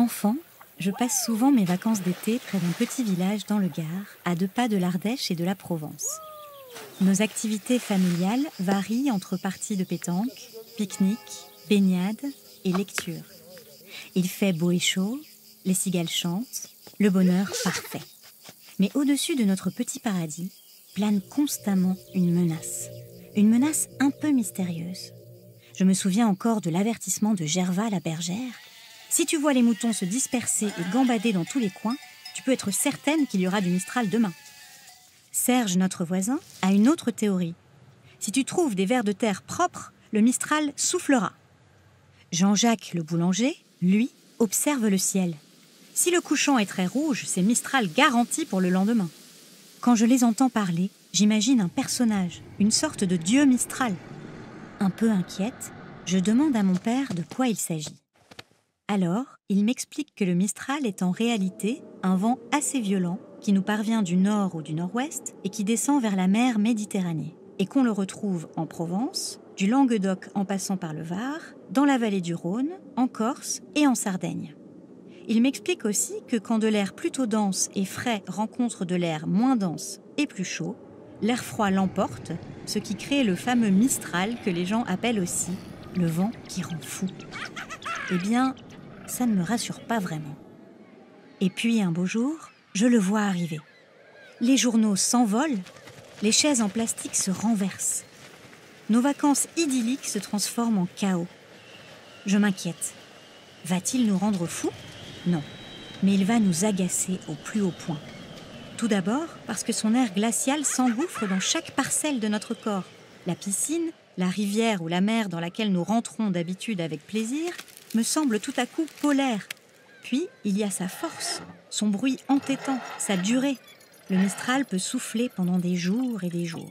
Enfant, je passe souvent mes vacances d'été près d'un petit village dans le Gard, à 2 pas de l'Ardèche et de la Provence. Nos activités familiales varient entre parties de pétanque, pique-nique, baignade et lecture. Il fait beau et chaud, les cigales chantent, le bonheur parfait. Mais au-dessus de notre petit paradis, plane constamment une menace un peu mystérieuse. Je me souviens encore de l'avertissement de Gerva la bergère. Si tu vois les moutons se disperser et gambader dans tous les coins, tu peux être certaine qu'il y aura du Mistral demain. Serge, notre voisin, a une autre théorie. Si tu trouves des vers de terre propres, le Mistral soufflera. Jean-Jacques, le boulanger, lui, observe le ciel. Si le couchant est très rouge, c'est Mistral garanti pour le lendemain. Quand je les entends parler, j'imagine un personnage, une sorte de dieu Mistral. Un peu inquiète, je demande à mon père de quoi il s'agit. Alors, il m'explique que le Mistral est en réalité un vent assez violent qui nous parvient du nord ou du nord-ouest et qui descend vers la mer Méditerranée, et qu'on le retrouve en Provence, du Languedoc en passant par le Var, dans la vallée du Rhône, en Corse et en Sardaigne. Il m'explique aussi que quand de l'air plutôt dense et frais rencontre de l'air moins dense et plus chaud, l'air froid l'emporte, ce qui crée le fameux Mistral que les gens appellent aussi le vent qui rend fou. Eh bien, ça ne me rassure pas vraiment. Et puis un beau jour, je le vois arriver. Les journaux s'envolent, les chaises en plastique se renversent. Nos vacances idylliques se transforment en chaos. Je m'inquiète. Va-t-il nous rendre fous ? Non, mais il va nous agacer au plus haut point. Tout d'abord parce que son air glacial s'engouffre dans chaque parcelle de notre corps. La piscine, la rivière ou la mer dans laquelle nous rentrons d'habitude avec plaisir me semble tout à coup polaire. Puis, il y a sa force, son bruit entêtant, sa durée. Le Mistral peut souffler pendant des jours et des jours.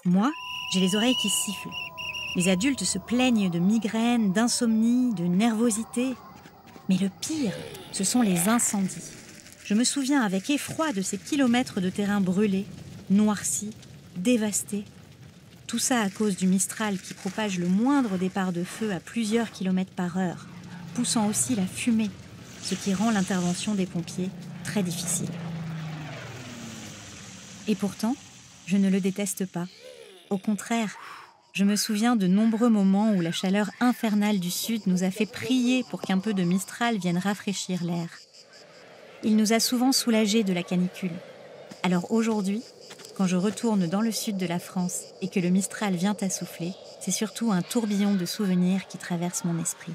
Moi, j'ai les oreilles qui sifflent. Les adultes se plaignent de migraines, d'insomnie, de nervosité. Mais le pire, ce sont les incendies. Je me souviens avec effroi de ces kilomètres de terrain brûlés, noircis, dévastés. Tout ça à cause du Mistral qui propage le moindre départ de feu à plusieurs kilomètres par heure, poussant aussi la fumée, ce qui rend l'intervention des pompiers très difficile. Et pourtant, je ne le déteste pas. Au contraire, je me souviens de nombreux moments où la chaleur infernale du sud nous a fait prier pour qu'un peu de Mistral vienne rafraîchir l'air. Il nous a souvent soulagés de la canicule. Alors aujourd'hui, quand je retourne dans le sud de la France et que le Mistral vient à souffler, c'est surtout un tourbillon de souvenirs qui traverse mon esprit.